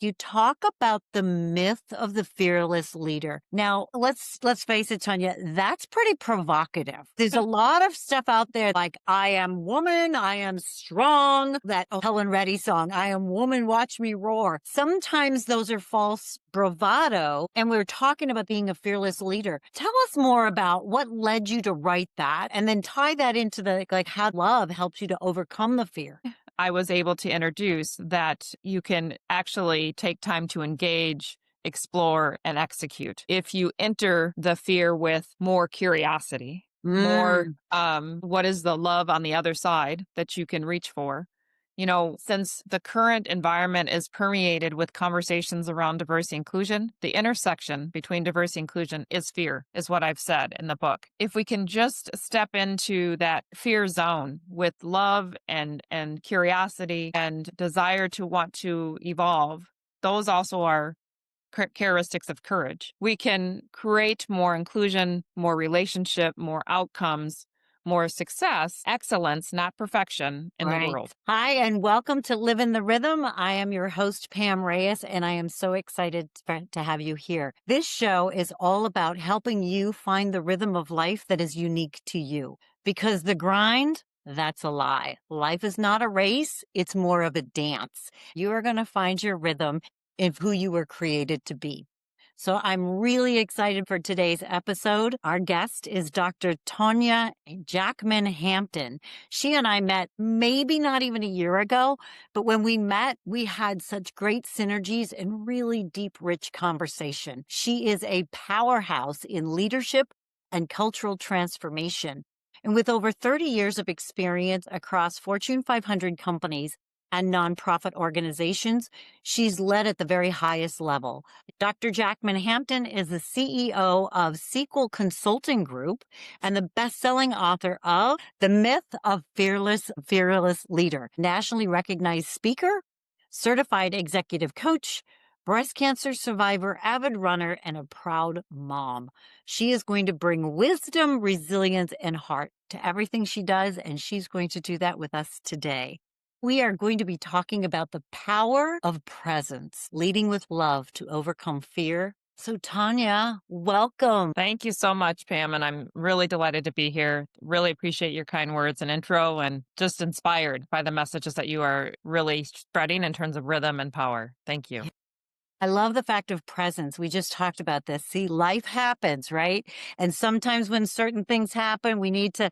You talk about the myth of the fearless leader. Now, let's face it, Tonya, that's pretty provocative. There's a lot of stuff out there like I am woman, I am strong, that Helen Reddy song, I am woman, watch me roar. Sometimes those are false bravado, and we're talking about being a fearless leader. Tell us more about what led you to write that, and then tie that into the like how love helps you to overcome the fear. I was able to introduce that you can actually take time to engage, explore, and execute. If you enter the fear with more curiosity, more, Mm, what is the love on the other side that you can reach for? Since the current environment is permeated with conversations around diversity inclusion, the intersection between diversity inclusion is fear, is what I've said in the book. If we can just step into that fear zone with love and curiosity and desire to want to evolve, those also are characteristics of courage. We can create more inclusion, more relationship, more outcomes, more success, excellence, not perfection in the right. world. Hi, and welcome to Live in the Rhythm. I am your host, Pam Reyes, and I am so excited to have you here. This show is all about helping you find the rhythm of life that is unique to you. Because the grind, that's a lie. Life is not a race, it's more of a dance. You are going to find your rhythm in who you were created to be. So I'm really excited for today's episode. Our guest is Dr. Tonya Jackman Hampton. She and I met maybe not even a year ago, but when we met, we had such great synergies and really deep, rich conversation. She is a powerhouse in leadership and cultural transformation. And with over 30 years of experience across Fortune 500 companies and nonprofit organizations, she's led at the very highest level. Dr. Jackman Hampton is the CEO of Sequel Consulting Group and the best-selling author of The Myth of Fearless Leader, nationally recognized speaker, certified executive coach, breast cancer survivor, avid runner, and a proud mom. She is going to bring wisdom, resilience, and heart to everything she does, and she's going to do that with us today. We are going to be talking about the power of presence, leading with love to overcome fear. So, Tonya, welcome. Thank you so much, Pam. And I'm really delighted to be here. Really appreciate your kind words and intro and just inspired by the messages that you are really spreading in terms of rhythm and power. Thank you. I love the fact of presence. We just talked about this. See, life happens, right? And sometimes when certain things happen, we need to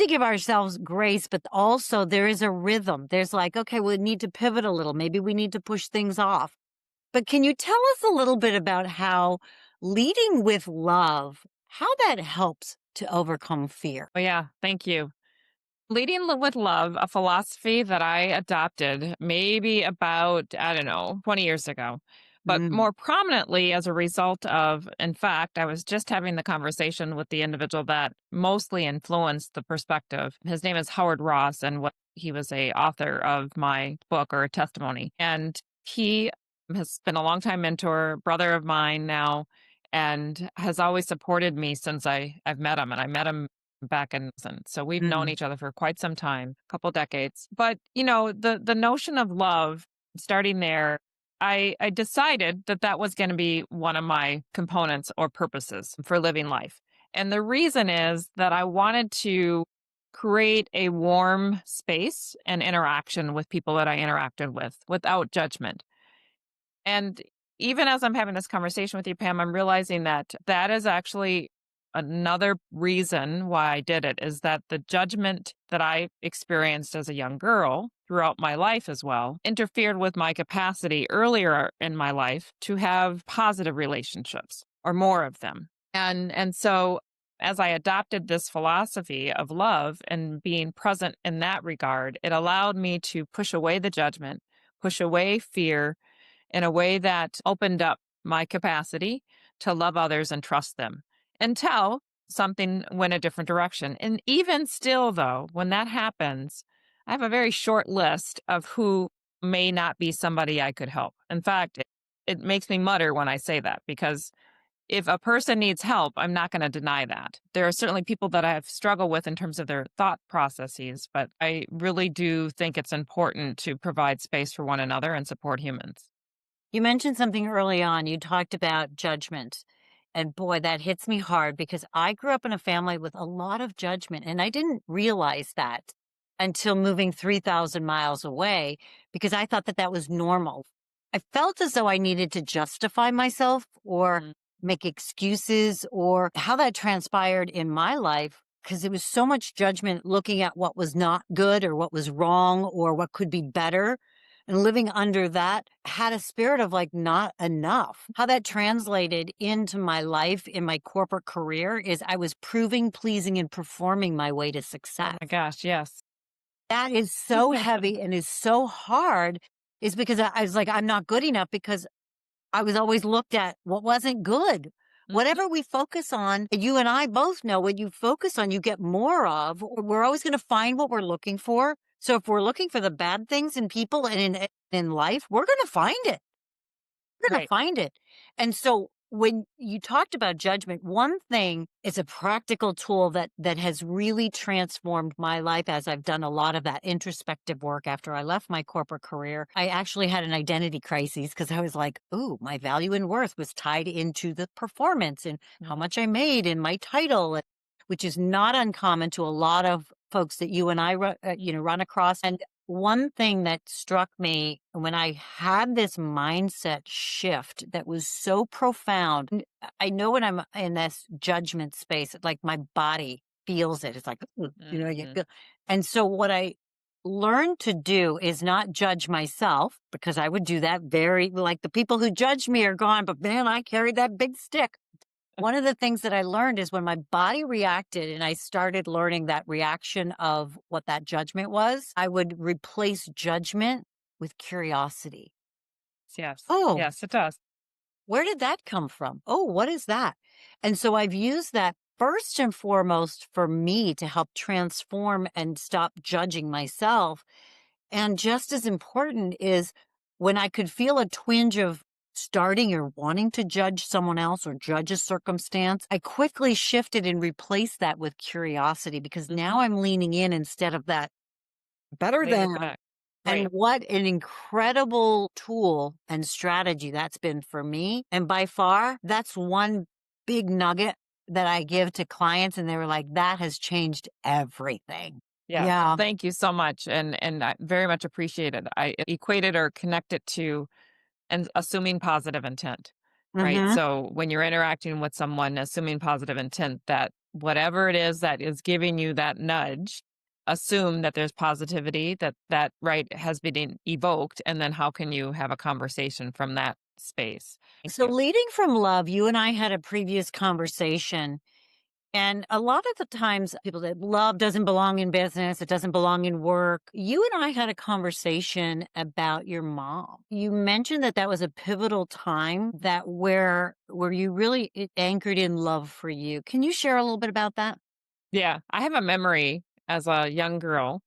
give ourselves grace, but also there is a rhythm. There's like, okay, we need to pivot a little. Maybe we need to push things off. But can you tell us a little bit about how leading with love, how that helps to overcome fear? Oh, yeah. Thank you. Leading with love, a philosophy that I adopted maybe about, I don't know, 20 years ago, but Mm, more prominently as a result of, in fact, I was just having the conversation with the individual that mostly influenced the perspective. His name is Howard Ross, and he was a author of my book or a testimony. And he has been a longtime mentor, brother of mine now, and has always supported me since I've met him. And I met him back in so we've known mm, each other for quite some time, a couple decades. But the notion of love, starting there, I decided that that was going to be one of my components or purposes for living life. And the reason is that I wanted to create a warm space and interaction with people that I interacted with without judgment. And even as I'm having this conversation with you, Pam, I'm realizing that that is actually another reason why I did it, is that the judgment that I experienced as a young girl throughout my life as well interfered with my capacity earlier in my life to have positive relationships or more of them. And so as I adopted this philosophy of love and being present in that regard, it allowed me to push away the judgment, push away fear, in a way that opened up my capacity to love others and trust them until something went a different direction. And even still, though, when that happens, I have a very short list of who may not be somebody I could help. In fact, it makes me mutter when I say that, because if a person needs help, I'm not going to deny that. There are certainly people that I have struggled with in terms of their thought processes, but I really do think it's important to provide space for one another and support humans. You mentioned something early on. You talked about judgment. And boy, that hits me hard because I grew up in a family with a lot of judgment. And I didn't realize that until moving 3,000 miles away because I thought that that was normal. I felt as though I needed to justify myself or Mm, make excuses or how that transpired in my life because it was so much judgment looking at what was not good or what was wrong or what could be better and living under that had a spirit of like not enough. How that translated into my life in my corporate career is I was proving, pleasing, and performing my way to oh success. my gosh, yes. That is so heavy and is so hard, is because I was like, I'm not good enough because I was always looked at what wasn't good. Mhm. Whatever we focus on, you and I both know what you focus on, you get more of. We're always going to find what we're looking for. So if we're looking for the bad things in people and in life, we're going to find it. We're going to Right. find it. And so when you talked about judgment, one thing is a practical tool that has really transformed my life as I've done a lot of that introspective work after I left my corporate career. I actually had an identity crisis because I was like, ooh, my value and worth was tied into the performance and how Mm, much I made and my title, which is not uncommon to a lot of folks that you and I run across. And one thing that struck me when I had this mindset shift that was so profound, I know when I'm in this judgment space, like my body feels it. It's like, "Ugh," you mhm. feel. And so what I learned to do is not judge myself because I would do that very like the people who judge me are gone, but man, I carried that big stick. One of the things that I learned is when my body reacted and I started learning that reaction of what that judgment was, I would replace judgment with curiosity. Yes. Oh, Yes, it does. where did that come from? Oh, what is that? And so I've used that first and foremost for me to help transform and stop judging myself. And just as important is when I could feel a twinge of starting or wanting to judge someone else or judge a circumstance, I quickly shifted and replaced that with curiosity because Mhm. now I'm leaning in instead of that better Holding it than. back. And Right. what an incredible tool and strategy that's been for me. And by far, that's one big nugget that I give to clients. And they were like, that has changed everything. Yes. Yeah. Thank you so much, and I very much appreciate it. I equate it or connect it to and assuming positive intent, right? Hmm. So when you're interacting with someone, assuming positive intent that whatever it is that is giving you that nudge, assume that there's positivity, that that right has been evoked, and then how can you have a conversation from that space? Thank So, you. leading from love, you and I had a previous conversation. And a lot of the times, people that love doesn't belong in business, it doesn't belong in work. You and I had a conversation about your mom. You mentioned that that was a pivotal time that where you really it anchored in love for you. Can you share a little bit about that? Yeah, I have a memory as a young girl.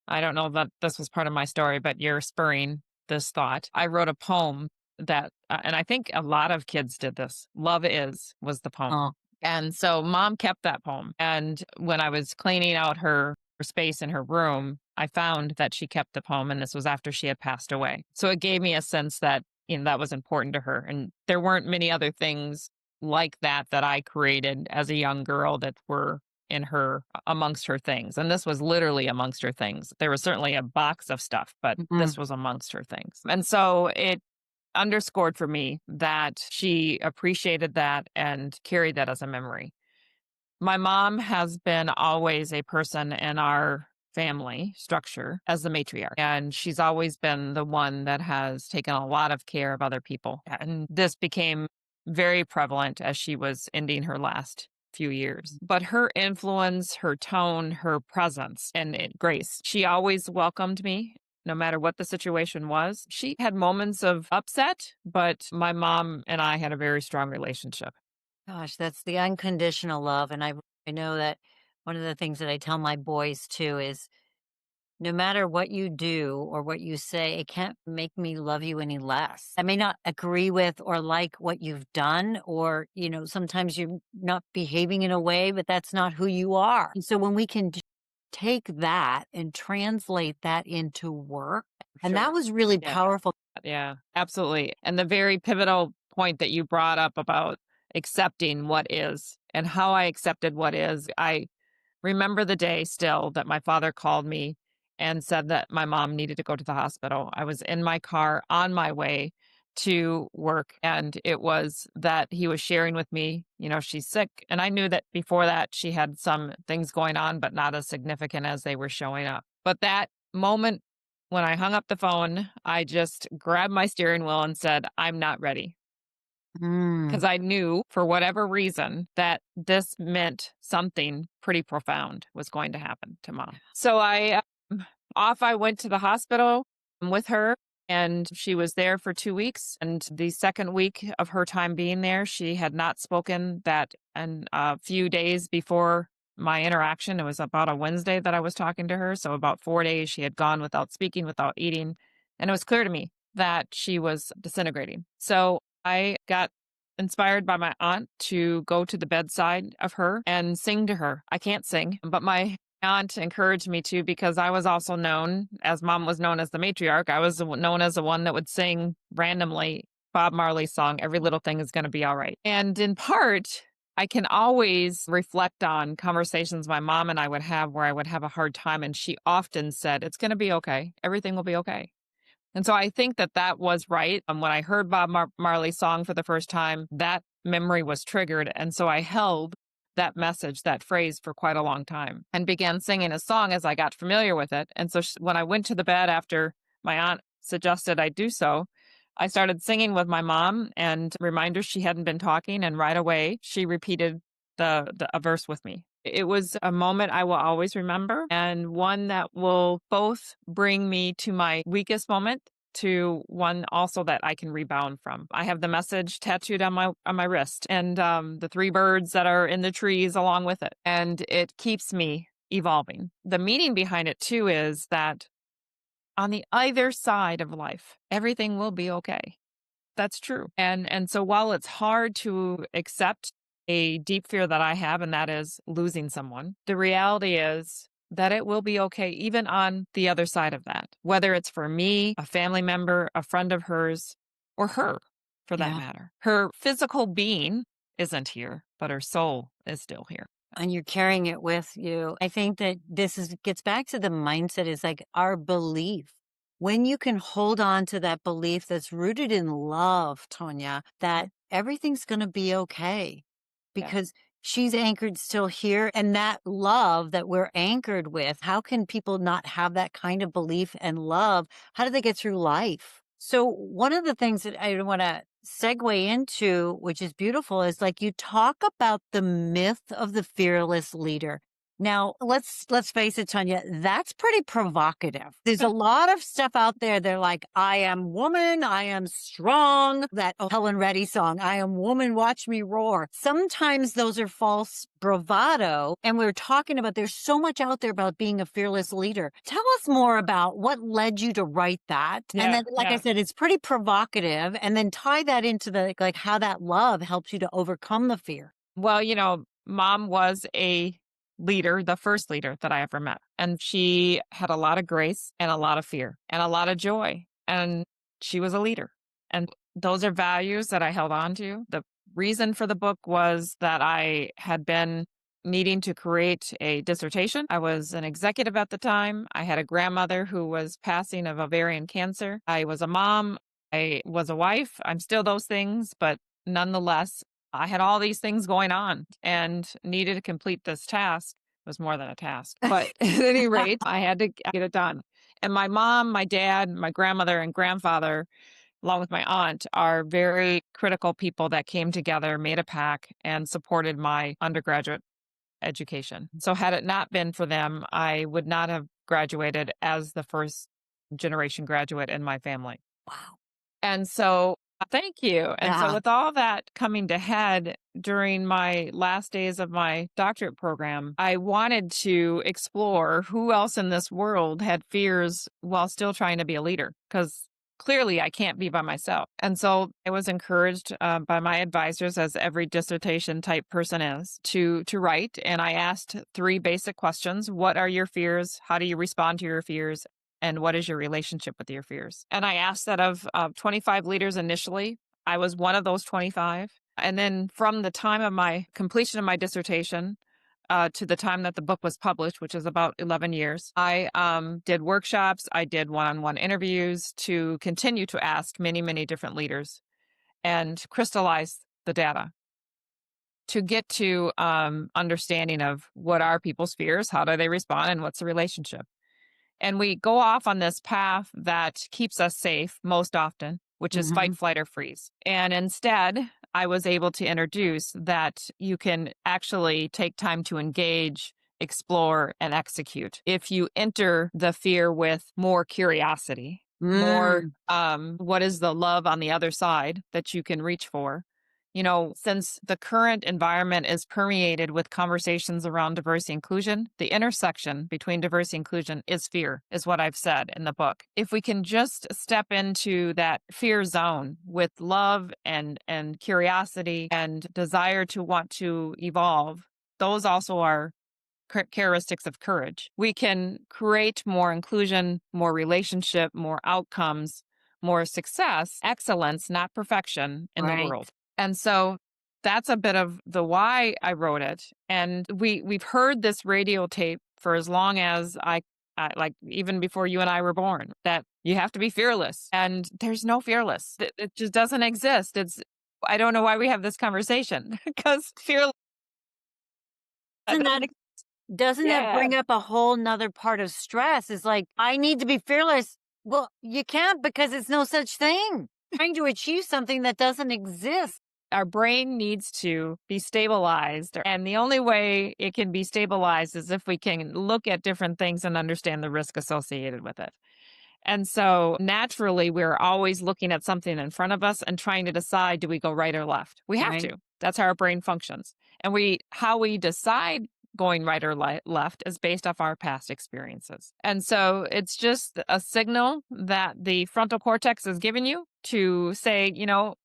I don't know that this was part of my story, but you're spurring this thought. I wrote a poem that, and I think a lot of kids did this. Love is was the poem. Oh, And so mom kept that poem. And when I was cleaning out her space in her room, I found that she kept the poem. And this was after she had passed away. So it gave me a sense that, that was important to her. And there weren't many other things like that that I created as a young girl that were in her amongst her things. And this was literally amongst her things. There was certainly a box of stuff, but this mhm. was amongst her things. And so it underscored for me that she appreciated that and carried that as a memory. My mom has been always a person in our family structure as the matriarch, and she's always been the one that has taken a lot of care of other people. And this became very prevalent as she was ending her last few years. But her influence, her tone, her presence, and grace, she always welcomed me. No matter what the situation was, she had moments of upset, but my mom and I had a very strong relationship. Gosh, that's the unconditional love. And I know that one of the things that I tell my boys too is no matter what you do or what you say, it can't make me love you any less. I may not agree with or like what you've done, or, sometimes you're not behaving in a way, but that's not who you are. And so when we can take that and translate that into work. And that Sure. was really Yeah. powerful. Yeah, absolutely. And the very pivotal point that you brought up about accepting what is and how I accepted what is, I remember the day still that my father called me and said that my mom needed to go to the hospital. I was in my car on my way to work, and it was that he was sharing with me, she's sick. And I knew that before that she had some things going on, but not as significant as they were showing up. But that moment when I hung up the phone, I just grabbed my steering wheel and said, I'm not ready. Mm, Because I knew for whatever reason that this meant something pretty profound was going to happen to mom. So off I went to the hospital with her, and she was there for 2 weeks. And the second week of her time being there, she had not spoken that. And a few days before my interaction, it was about a Wednesday that I was talking to her. So about 4 days she had gone without speaking, without eating. And it was clear to me that she was disintegrating. So I got inspired by my aunt to go to the bedside of her and sing to her. I can't sing, but my aunt encouraged me to because I was also known, as mom was known as the matriarch, I was known as the one that would sing randomly Bob Marley's song, Every Little Thing is Going to Be All Right. And in part, I can always reflect on conversations my mom and I would have where I would have a hard time. And she often said, it's going to be okay. Everything will be okay. And so I think that that was right. When I heard Bob Marley's song for the first time, that memory was triggered. And so I held that message, that phrase for quite a long time and began singing a song as I got familiar with it. And so when I went to the bed after my aunt suggested I do so, I started singing with my mom and reminder she hadn't been talking. And right away, she repeated a verse with me. It was a moment I will always remember and one that will both bring me to my weakest moment to one also that I can rebound from. I have the message tattooed on my wrist and the three birds that are in the trees along with it. And it keeps me evolving. The meaning behind it too is that on the either side of life, everything will be okay. That's true. And so while it's hard to accept a deep fear that I have, and that is losing someone, the reality is that it will be okay, even on the other side of that, whether it's for me, a family member, a friend of hers, or her for that yeah. matter. Her physical being isn't here, but her soul is still here. And you're carrying it with you. I think that gets back to the mindset is like our belief. When you can hold on to that belief that's rooted in love, Tonya, that everything's going to be okay Yeah. because she's anchored still here. And that love that we're anchored with, how can people not have that kind of belief and love? How do they get through life? So one of the things that I want to segue into, which is beautiful, is like you talk about the myth of the fearless leader. Now, let's face it, Tonya, that's pretty provocative. There's a lot of stuff out there. They're like, I am woman, I am strong. That Helen Reddy song, I am woman, watch me roar. Sometimes those are false bravado. And we're talking about there's so much out there about being a fearless leader. Tell us more about what led you to write that. And then, like I said, it's pretty provocative. And then tie that into the like how that love helps you to overcome the fear. Well, mom was a leader, the first leader that I ever met. And she had a lot of grace and a lot of fear and a lot of joy. And she was a leader. And those are values that I held on to. The reason for the book was that I had been needing to create a dissertation. I was an executive at the time. I had a grandmother who was passing of ovarian cancer. I was a mom. I was a wife. I'm still those things, but nonetheless, I had all these things going on and needed to complete this task. It was more than a task, but at any rate, I had to get it done. And my mom, my dad, my grandmother, and grandfather, along with my aunt, are very critical people that came together, made a pact, and supported my undergraduate education. So, had it not been for them, I would not have graduated as the first generation graduate in my family. Wow. And so, thank you. And so, Yeah. with all that coming to head during my last days of my doctorate program, I wanted to explore who else in this world had fears while still trying to be a leader. Because clearly I can't be by myself. And so I was encouraged by my advisors, as every dissertation type person is, to write. And I asked three basic questions: what are your fears? How do you respond to your fears? And what is your relationship with your fears? And I asked that of 25 leaders initially. I was one of those 25. And then from the time of my completion of my dissertation, to the time that the book was published, which is about 11 years, I did workshops, I did one on one interviews to continue to ask many, many different leaders and crystallize the data to get to understanding of what are people's fears, how do they respond, and what's the relationship. And we go off on this path that keeps us safe most often, which is fight, Mhm. flight, or freeze. And instead, I was able to introduce that you can actually take time to engage, explore, and execute. If you enter the fear with more curiosity, more, Mm, what is the love on the other side that you can reach for? Since the current environment is permeated with conversations around diversity inclusion, the intersection between diversity inclusion is fear, is what I've said in the book. If we can just step into that fear zone with love and curiosity and desire to want to evolve, those also are characteristics of courage. We can create more inclusion, more relationship, more outcomes, more success, excellence, not perfection in the right. world. And so that's a bit of the why I wrote it. And we've heard this radio tape for as long as I like, even before you and I were born, that you have to be fearless. And there's no fearless. It just doesn't exist. I don't know why we have this conversation because fearless Doesn't doesn't that exist. doesn't that Yeah. bring up a whole nother part of stress? Is like, I need to be fearless. Well, you can't because it's no such thing. Trying to achieve something that doesn't exist. Our brain needs to be stabilized. And the only way it can be stabilized is if we can look at different things and understand the risk associated with it. And so naturally, we're always looking at something in front of us and trying to decide, do we go right or left? We have Right. to. That's how our brain functions. And how we decide going right or left is based off our past experiences. And so it's just a signal that the frontal cortex is giving you to say,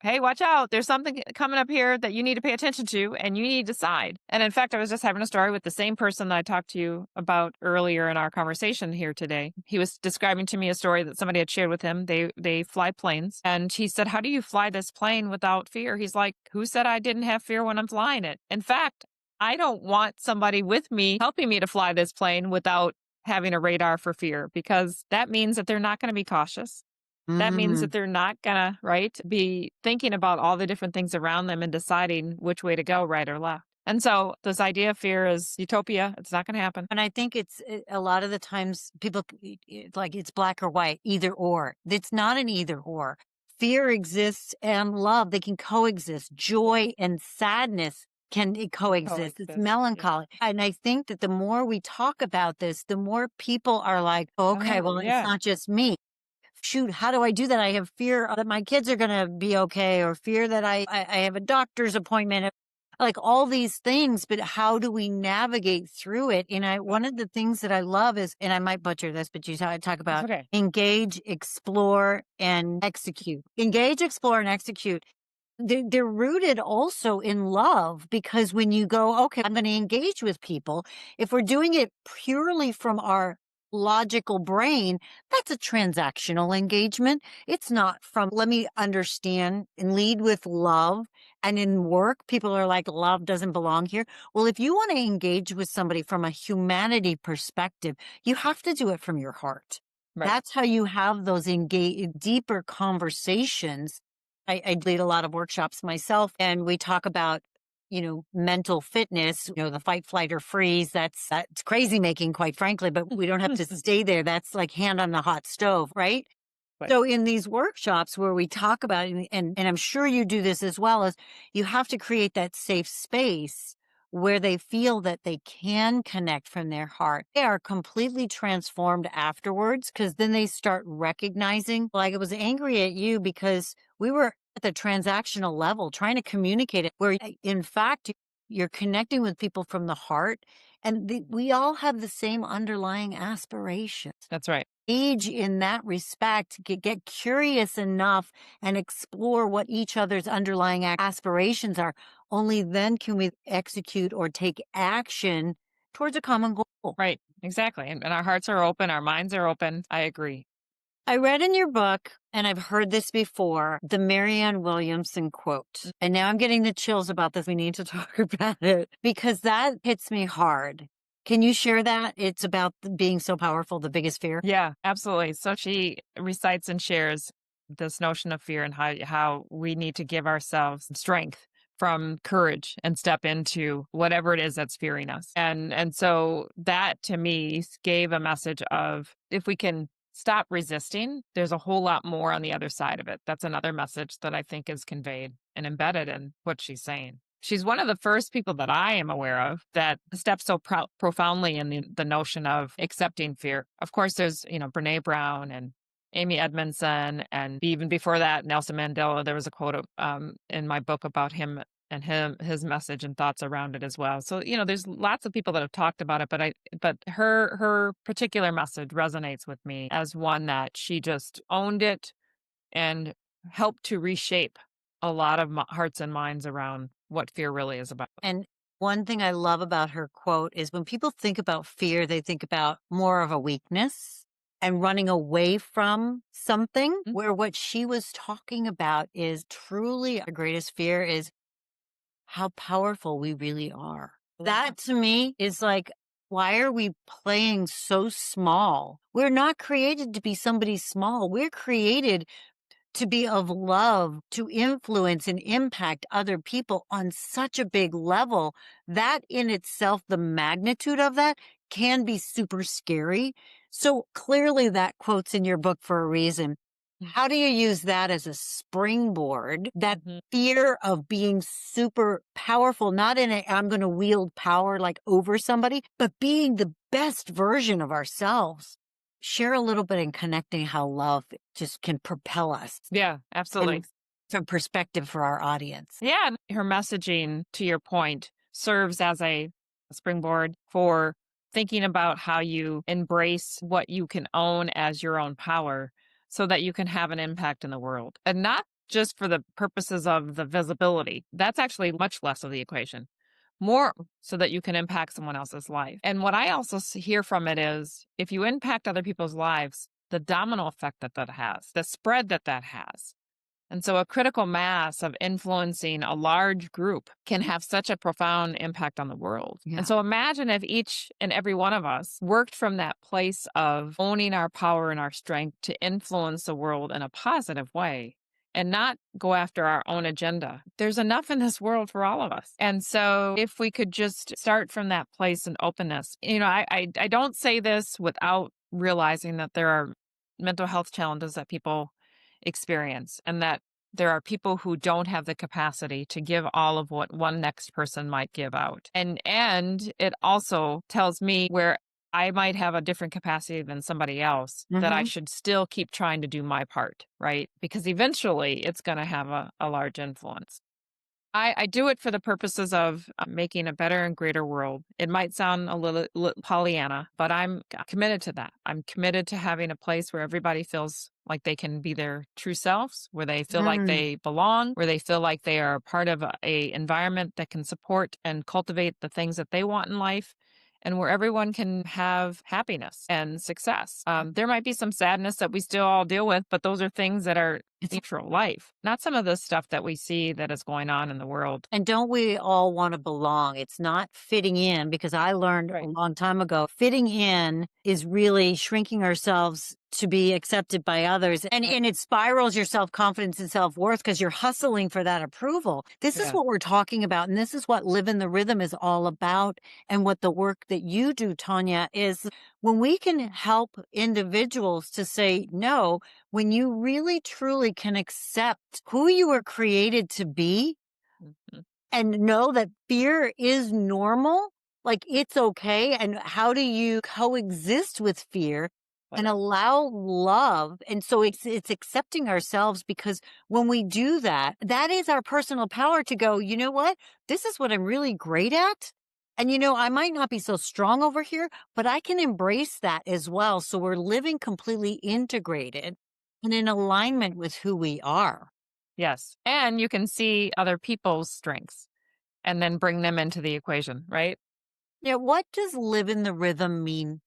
hey, watch out. There's something coming up here that you need to pay attention to and you need to decide. And in fact, I was just having a story with the same person that I talked to you about earlier in our conversation here today. He was describing to me a story that somebody had shared with him. They fly planes. And he said, how do you fly this plane without fear? He's like, who said I didn't have fear when I'm flying it? In fact, I don't want somebody with me helping me to fly this plane without having a radar for fear, because that means that they're not going to be cautious. That means that Mm. they're not gonna, right, be thinking about all the different things around them and deciding which way to go, right or left. And so this idea of fear is utopia. It's not gonna happen. And I think a lot of the times people like it's black or white, either or. It's not an either or. Fear exists and love, they can coexist. Joy and sadness can coexist. It's Coexist. Yeah. melancholy. And I think that the more we talk about this, the more people are like, okay, well, it's Yeah. not just me. Shoot, how do I do that? I have fear that my kids are going to be okay, or fear that I have a doctor's appointment, like all these things. But how do we navigate through it? And one of the things that I love is, and I might butcher this, but you talk It's about okay. engage, explore, and execute. Engage, explore, and execute. They're rooted also in love, because when you go, okay, I'm going to engage with people, if we're doing it purely from our logical brain, that's a transactional engagement. It's not from, let me understand and lead with love. And in work, people are like, love doesn't belong here. Well, if you want to engage with somebody from a humanity perspective, you have to do it from your heart. Right. That's how you have those deeper conversations. I lead a lot of workshops myself, and we talk about, mental fitness, the fight, flight, or freeze. That's crazy making, quite frankly, but we don't have to stay there. That's like hand on the hot stove, right? Right. So in these workshops where we talk about it, and I'm sure you do this as well, is you have to create that safe space where they feel that they can connect from their heart. They are completely transformed afterwards, because then they start recognizing, like, I was angry at you because we were at the transactional level trying to communicate it, where in fact you're connecting with people from the heart, and we all have the same underlying aspirations. That's right. age in that respect, get curious enough and explore what each other's underlying aspirations are. Only then can we execute or take action towards a common goal. Right. Exactly. And our hearts are open, our minds are open. I agree. I read in your book, and I've heard this before, the Marianne Williamson quote. And now I'm getting the chills about this. We need to talk about it because that hits me hard. Can you share that? It's about being so powerful, the biggest fear. Yeah, absolutely. So she recites and shares this notion of fear and how we need to give ourselves strength from courage and step into whatever it is that's fearing us. And so that to me gave a message of if we can stop resisting, there's a whole lot more on the other side of it. That's another message that I think is conveyed and embedded in what she's saying. She's one of the first people that I am aware of that steps so profoundly in the notion of accepting fear. Of course, there's, Brene Brown and Amy Edmondson, and even before that, Nelson Mandela. There was a quote in my book about him and his message and thoughts around it as well. So, there's lots of people that have talked about it, but her particular message resonates with me as one that she just owned it and helped to reshape a lot of hearts and minds around what fear really is about. And one thing I love about her quote is when people think about fear, they think about more of a weakness and running away from something, where what she was talking about is truly our greatest fear is how powerful we really are. That to me is like, why are we playing so small? We're not created to be somebody small. We're created to be of love, to influence and impact other people on such a big level. That in itself, the magnitude of that can be super scary. So clearly that quote's in your book for a reason. How do you use that as a springboard? That fear of being super powerful, not in a, I'm going to wield power like over somebody, but being the best version of ourselves. Share a little bit in connecting how love just can propel us. Yeah, absolutely. And some perspective for our audience. Yeah, and her messaging, to your point, serves as a springboard for thinking about how you embrace what you can own as your own power so that you can have an impact in the world. And not just for the purposes of the visibility. That's actually much less of the equation. More so that you can impact someone else's life. And what I also hear from it is if you impact other people's lives, the domino effect that has, the spread that has. And so a critical mass of influencing a large group can have such a profound impact on the world. Yeah. And so imagine if each and every one of us worked from that place of owning our power and our strength to influence the world in a positive way and not go after our own agenda. There's enough in this world for all of us. And so if we could just start from that place and openness, I don't say this without realizing that there are mental health challenges that people experience and that there are people who don't have the capacity to give all of what one next person might give out. And it also tells me where I might have a different capacity than somebody else that I should still keep trying to do my part, right? Because eventually it's going to have a large influence. I do it for the purposes of making a better and greater world. It might sound a little Pollyanna, but I'm committed to that. I'm committed to having a place where everybody feels like they can be their true selves, where they feel like they belong, where they feel like they are part of a environment that can support and cultivate the things that they want in life, and where everyone can have happiness and success. There might be some sadness that we still all deal with, but those are things that are natural life, not some of the stuff that we see that is going on in the world. And don't we all want to belong? It's not fitting in, because I learned a long time ago, fitting in is really shrinking ourselves to be accepted by others. And it spirals your self-confidence and self-worth because you're hustling for that approval. This is what we're talking about. And this is what Live in the Rhythm is all about. And what the work that you do, Tonya, is when we can help individuals to say no, when you really truly can accept who you were created to be and know that fear is normal, like it's okay. And how do you coexist with fear and allow love? And so it's accepting ourselves, because when we do that, that is our personal power to go, you know what? This is what I'm really great at. And I might not be so strong over here, but I can embrace that as well. So we're living completely integrated and in alignment with who we are. Yes. And you can see other people's strengths and then bring them into the equation, right? Yeah. What does live in the rhythm mean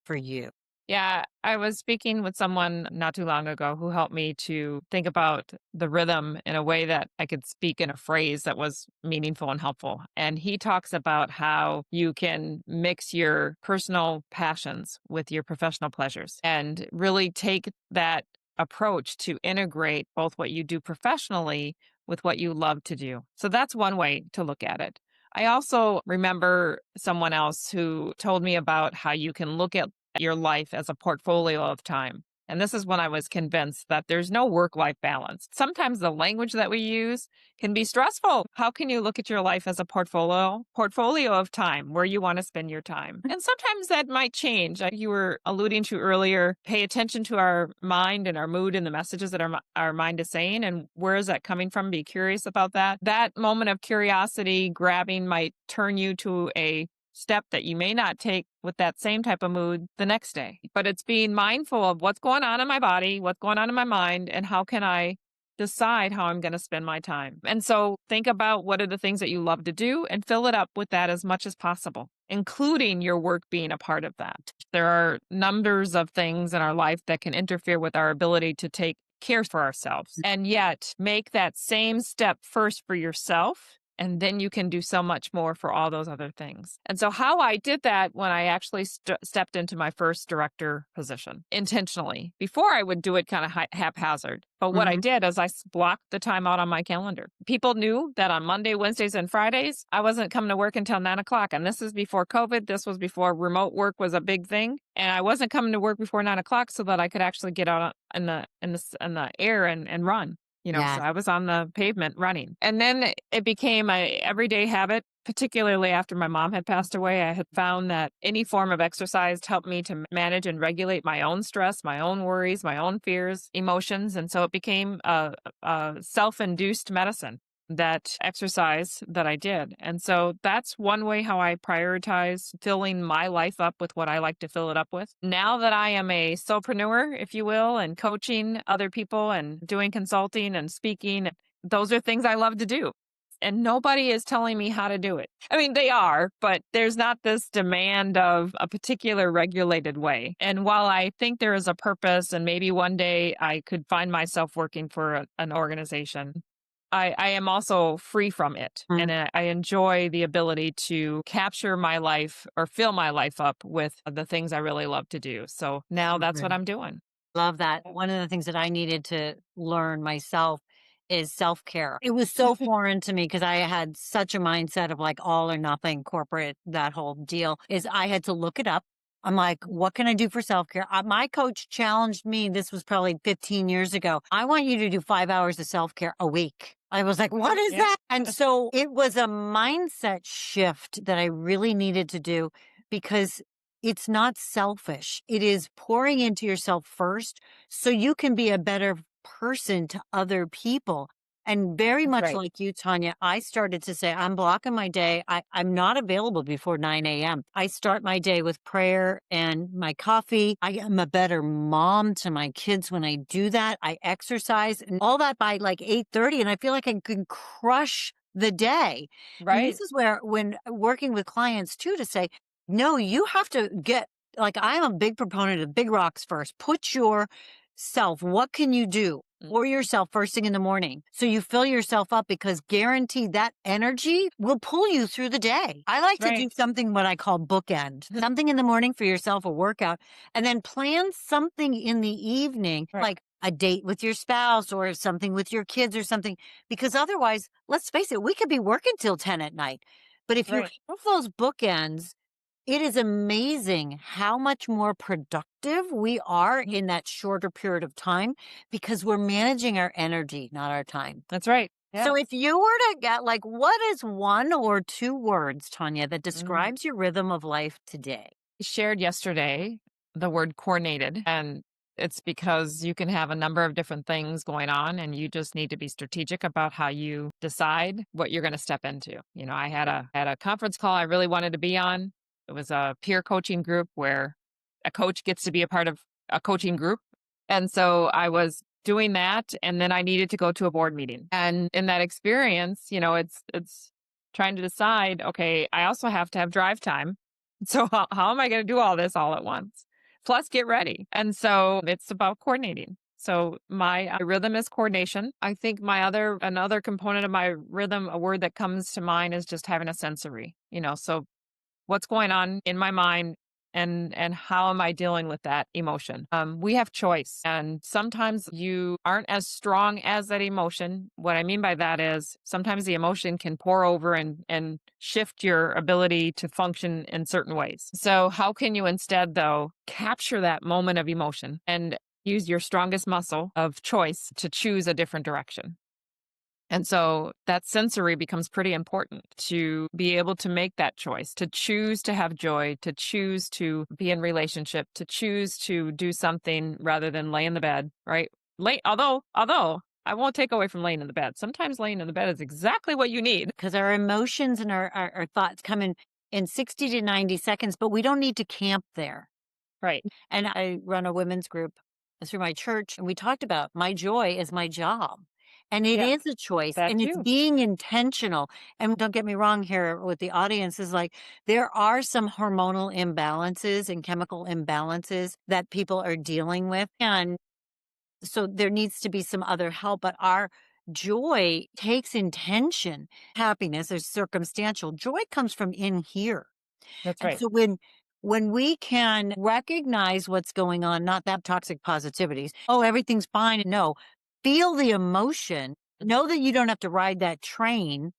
for you? Yeah, I was speaking with someone not too long ago who helped me to think about the rhythm in a way that I could speak in a phrase that was meaningful and helpful. And he talks about how you can mix your personal passions with your professional pleasures and really take that approach to integrate both what you do professionally with what you love to do. So that's one way to look at it. I also remember someone else who told me about how you can look at your life as a portfolio of time. And this is when I was convinced that there's no work life balance. Sometimes the language that we use can be stressful. How can you look at your life as a portfolio of time where you want to spend your time? And sometimes that might change. Like you were alluding to earlier, pay attention to our mind and our mood and the messages that our mind is saying. And where is that coming from? Be curious about that. That moment of curiosity grabbing might turn you to a step that you may not take with that same type of mood the next day. But it's being mindful of what's going on in my body, what's going on in my mind, and how can I decide how I'm going to spend my time. And so think about what are the things that you love to do and fill it up with that as much as possible, including your work being a part of that. There are numbers of things in our life that can interfere with our ability to take care for ourselves. And yet make that same step first for yourself, and then you can do so much more for all those other things. And so, how I did that when I actually stepped into my first director position intentionally. Before, I would do it kind of haphazard. But what I Mhm. did is I blocked the time out on my calendar. People knew that on Monday, Wednesdays, and Fridays, I wasn't coming to work until 9 o'clock. And this is before COVID. This was before remote work was a big thing. And I wasn't coming to work before 9 o'clock so that I could actually get out in the air and run. So Yes. I was on the pavement running. And then it became a everyday habit, particularly after my mom had passed away. I had found that any form of exercise helped me to manage and regulate my own stress, my own worries, my own fears, emotions. And so it became a self-induced medicine, that exercise that I did. And so that's one way how I prioritize filling my life up with what I like to fill it up with. Now that I am a solopreneur, if you will, and coaching other people and doing consulting and speaking, those are things I love to do. And nobody is telling me how to do it. I mean, they are, but there's not this demand of a particular regulated way. And while I think there is a purpose, and maybe one day I could find myself working for an organization, I am also free from it. And Mm. I enjoy the ability to capture my life or fill my life up with the things I really love to do. So now So that's what good. I'm doing. Love that. One of the things that I needed to learn myself is self care. It was so foreign to me because I had such a mindset of like all or nothing corporate, that whole deal is I had to look it up. I'm like, what can I do for self care? My coach challenged me. This was probably 15 years ago. I want you to do 5 hours of self care a week. I was like, what is Yeah. that? And so it was a mindset shift that I really needed to do because it's not selfish. It is pouring into yourself first so you can be a better person to other people. And very That's much right. like you, Tonya, I started to say, I'm blocking my day. I'm not available before 9 a.m. I start my day with prayer and my coffee. I am a better mom to my kids when I do that. I exercise and all that by like 8:30. And I feel like I can crush the day. And Right. this is where, when working with clients too, to say, no, you have to get like I'm a big proponent of big rocks first. Put yourself, what can you do Mm. for yourself first thing in the morning? So you fill yourself up because guaranteed that energy will pull you through the day. I like to Right. do something what I call bookend, something in the morning for yourself, a workout, and then plan something in the evening, Right. like a date with your spouse or something with your kids or something. Because otherwise, let's face it, we could be working till 10 at night. But if you Right. have those bookends, it is amazing how much more productive we are Mhm. in that shorter period of time because we're managing our energy, not our time. That's right. Yeah. So if you were to get like, what is one or two words, Tanya, that Mm. describes your rhythm of life today? Shared yesterday the word coordinated. And It's because you can have a number of different things going on and you just need to be strategic about how you decide what you're going to step into. I had a conference call I really wanted to be on. It was a peer coaching group where a coach gets to be a part of a coaching group. And so I was doing that and then I needed to go to a board meeting. And in that experience, it's trying to decide, okay, I also have to have drive time. So how am I going to do all this all at once? Plus get ready. And so it's about coordinating. So my rhythm is coordination. I think another component of my rhythm, a word that comes to mind is just having a sensory, so what's going on in my mind and how am I dealing with that emotion? We have choice and sometimes you aren't as strong as that emotion. What I mean by that is sometimes the emotion can pour over and shift your ability to function in certain ways. So how can you instead though capture that moment of emotion and use your strongest muscle of choice to choose a different direction? And so that sensory becomes pretty important to be able to make that choice, to choose to have joy, to choose to be in relationship, to choose to do something rather than lay in the bed, right? Although I won't take away from laying in the bed. Sometimes laying in the bed is exactly what you need. Because our emotions and our thoughts come in 60 to 90 seconds, but we don't need to camp there. Right. And I run a women's group through my church, and we talked about my joy is my job. And it Yeah, is a choice that and it's too. being intentional. And don't get me wrong here with the audience is like there are some hormonal imbalances and chemical imbalances that people are dealing with. And so there needs to be some other help, but our joy takes intention. Happiness is circumstantial. Joy comes from in here. That's And right. so when we can recognize what's going on, not that toxic positivity, oh, everything's fine. No, feel the emotion. Know that you don't have to ride that train.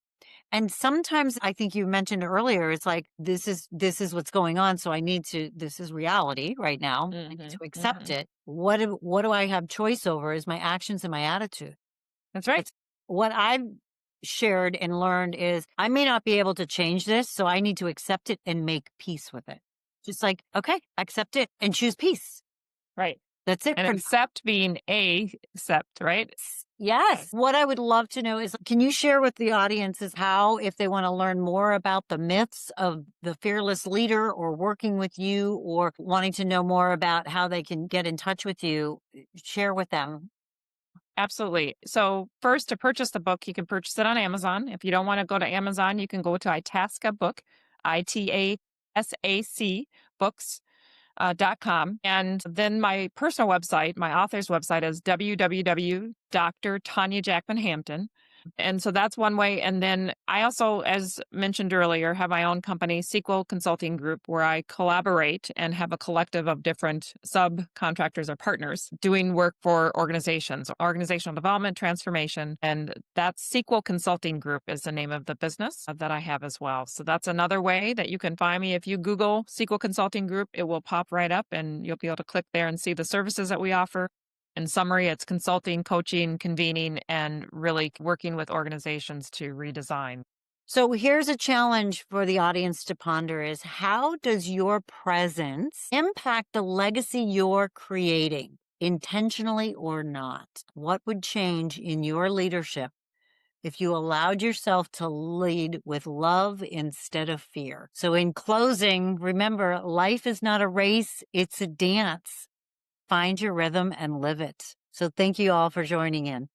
And sometimes I think you mentioned earlier, it's like this is what's going on. So I need to. This is reality right now. I need to Hmm. accept Hmm. it. What do I have choice over? Is my actions and my attitude. That's right. It's what I've shared and learned is I may not be able to change this, so I need to accept it and make peace with it. Just like, okay, accept it and choose peace. Right. That's it And for now. accept being accept, right? Yes. Okay. What I would love to know is can you share with the audiences how, if they want to learn more about the myths of the fearless leader or working with you or wanting to know more about how they can get in touch with you, share with them. Absolutely. So first, to purchase the book, you can purchase it on Amazon. If you don't want to go to Amazon, you can go to Itasca Book, ITASAC books. .com. And then my personal website, my author's website is www.Dr. Tonya Jackman Hampton. And so that's one way. And then I also, as mentioned earlier, have my own company, Sequel Consulting Group, where I collaborate and have a collective of different subcontractors or partners doing work for organizations, organizational development, transformation. And that Sequel Consulting Group is the name of the business that I have as well. So that's another way that you can find me. If you Google Sequel Consulting Group, it will pop right up and you'll be able to click there and see the services that we offer. In summary, it's consulting, coaching, convening, and really working with organizations to redesign. So here's a challenge for the audience to ponder is how does your presence impact the legacy you're creating, intentionally or not? What would change in your leadership if you allowed yourself to lead with love instead of fear? So in closing, remember, life is not a race, it's a dance. Find your rhythm and live it. So thank you all for joining in.